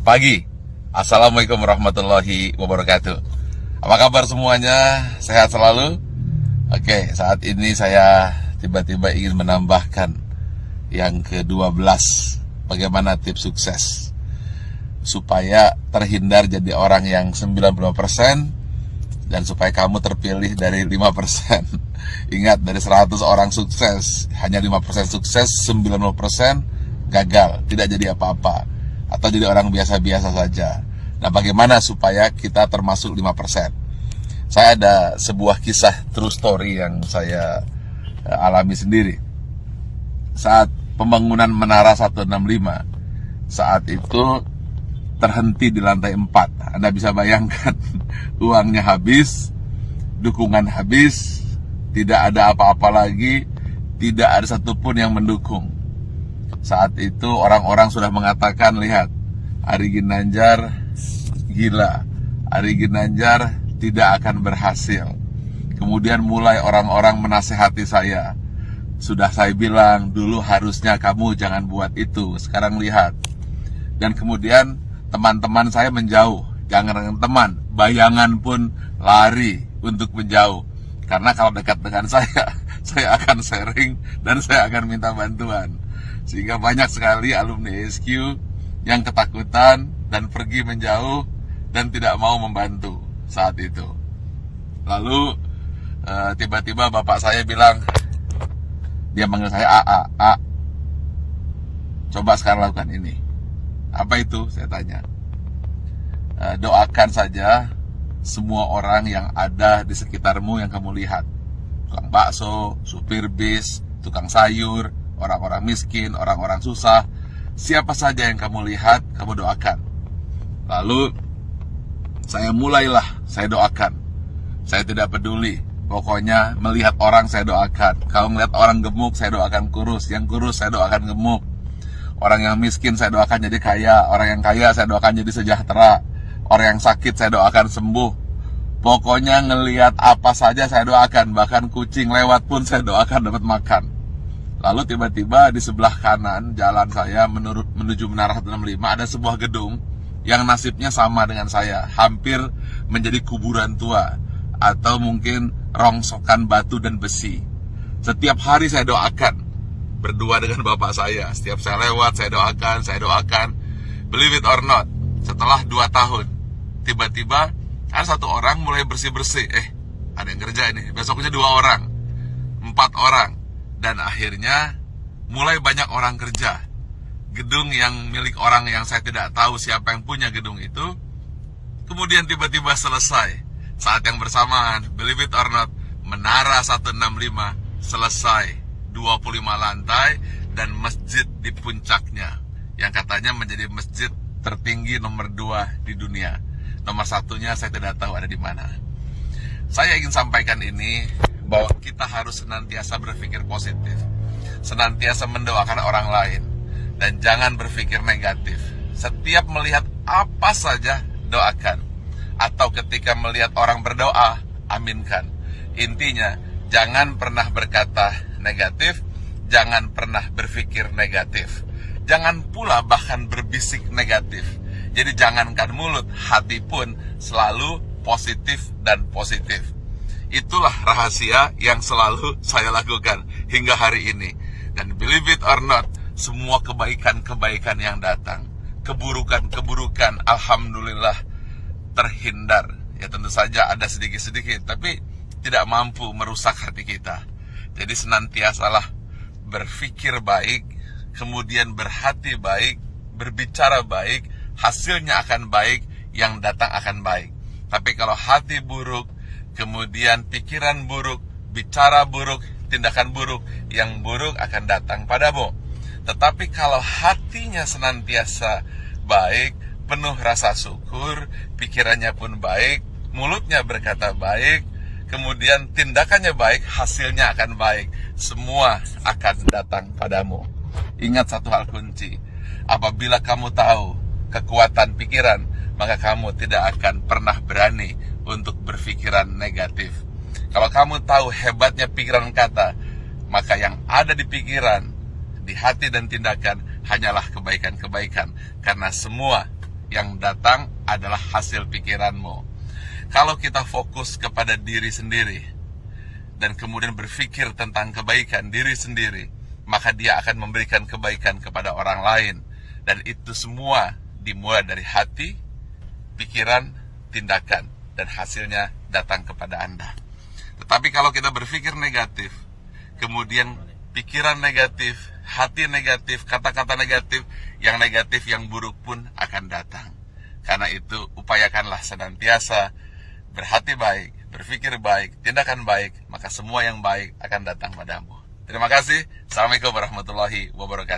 pagi. Assalamualaikum warahmatullahi wabarakatuh. Apa kabar semuanya? Sehat selalu? Oke, saat ini saya tiba-tiba ingin menambahkan yang ke-12. Bagaimana tips sukses supaya terhindar jadi orang yang 95% dan supaya kamu terpilih dari 5%. Ingat, dari 100 orang sukses, hanya 5% sukses, 90% gagal, tidak jadi apa-apa, atau jadi orang biasa-biasa saja. Nah, bagaimana supaya kita termasuk 5%? Saya ada sebuah kisah true story yang saya alami sendiri. Saat pembangunan Menara 165, saat itu terhenti di lantai 4. Anda bisa bayangkan, uangnya habis, dukungan habis, tidak ada apa-apa lagi, tidak ada satupun yang mendukung. Saat itu orang-orang sudah mengatakan, lihat, Ari Ginanjar gila, Ari Ginanjar tidak akan berhasil. Kemudian mulai orang-orang menasehati saya. Sudah saya bilang, dulu harusnya kamu jangan buat itu, sekarang lihat. Dan kemudian teman-teman saya menjauh, jangan dengan teman, bayangan pun lari untuk menjauh. Karena kalau dekat dengan saya akan sharing dan saya akan minta bantuan. Sehingga banyak sekali alumni SQ yang ketakutan dan pergi menjauh dan tidak mau membantu saat itu. Lalu tiba-tiba bapak saya bilang, dia manggil saya A. Coba sekarang lakukan ini. Apa itu? Saya tanya. Doakan saja semua orang yang ada di sekitarmu yang kamu lihat. Tukang bakso, supir bis, tukang sayur, orang-orang miskin, orang-orang susah, siapa saja yang kamu lihat, kamu doakan. Lalu saya doakan. Saya tidak peduli, pokoknya melihat orang saya doakan. Kalau melihat orang gemuk, saya doakan kurus. Yang kurus saya doakan gemuk. Orang yang miskin saya doakan jadi kaya. Orang yang kaya saya doakan jadi sejahtera. Orang yang sakit saya doakan sembuh. Pokoknya ngelihat apa saja saya doakan. Bahkan kucing lewat pun saya doakan dapat makan. Lalu tiba-tiba di sebelah kanan jalan saya menuju Menara 165 ada sebuah gedung yang nasibnya sama dengan saya, hampir menjadi kuburan tua atau mungkin rongsokan batu dan besi. Setiap hari saya doakan, berdua dengan bapak saya. Setiap saya lewat saya doakan. Believe it or not, setelah 2 tahun tiba-tiba ada satu orang mulai bersih-bersih. Ada yang kerja ini. Besoknya 2 orang, 4 orang. Dan akhirnya mulai banyak orang kerja. Gedung yang milik orang yang saya tidak tahu siapa yang punya gedung itu, kemudian tiba-tiba selesai. Saat yang bersamaan, believe it or not, Menara 165 selesai, 25 lantai dan masjid di puncaknya, yang katanya menjadi masjid tertinggi nomor 2 di dunia. Nomor 1-nya saya tidak tahu ada di mana. Saya ingin sampaikan ini, bahwa kita harus senantiasa berpikir positif, senantiasa mendoakan orang lain, dan jangan berpikir negatif. Setiap melihat apa saja, doakan. Atau ketika melihat orang berdoa, aminkan. Intinya, jangan pernah berkata negatif, jangan pernah berpikir negatif. Jangan pula bahkan berbisik negatif. Jadi jangankan mulut, hati pun selalu positif dan positif. Itulah rahasia yang selalu saya lakukan hingga hari ini. Dan believe it or not, semua kebaikan-kebaikan yang datang, keburukan-keburukan, alhamdulillah terhindar. Ya tentu saja ada sedikit-sedikit, tapi tidak mampu merusak hati kita. Jadi senantiasalah berpikir baik, kemudian berhati baik, berbicara baik, hasilnya akan baik, yang datang akan baik. Tapi kalau hati buruk, kemudian pikiran buruk, bicara buruk, tindakan buruk, yang buruk akan datang padamu. Tetapi kalau hatinya senantiasa baik, penuh rasa syukur, pikirannya pun baik, mulutnya berkata baik, kemudian tindakannya baik, hasilnya akan baik. Semua akan datang padamu. Ingat satu hal kunci, apabila kamu tahu kekuatan pikiran, maka kamu tidak akan pernah berani untuk berpikiran negatif. Kalau kamu tahu hebatnya pikiran kata, maka yang ada di pikiran, di hati dan tindakan hanyalah kebaikan-kebaikan. Karena semua yang datang adalah hasil pikiranmu. Kalau kita fokus kepada diri sendiri dan kemudian berpikir tentang kebaikan diri sendiri, maka dia akan memberikan kebaikan kepada orang lain. Dan itu semua dimulai dari hati, pikiran, tindakan, dan hasilnya datang kepada Anda. Tetapi kalau kita berpikir negatif, kemudian pikiran negatif, hati negatif, kata-kata negatif, yang buruk pun akan datang. Karena itu upayakanlah senantiasa berhati baik, berpikir baik, tindakan baik, maka semua yang baik akan datang padamu. Terima kasih. Assalamualaikum warahmatullahi wabarakatuh.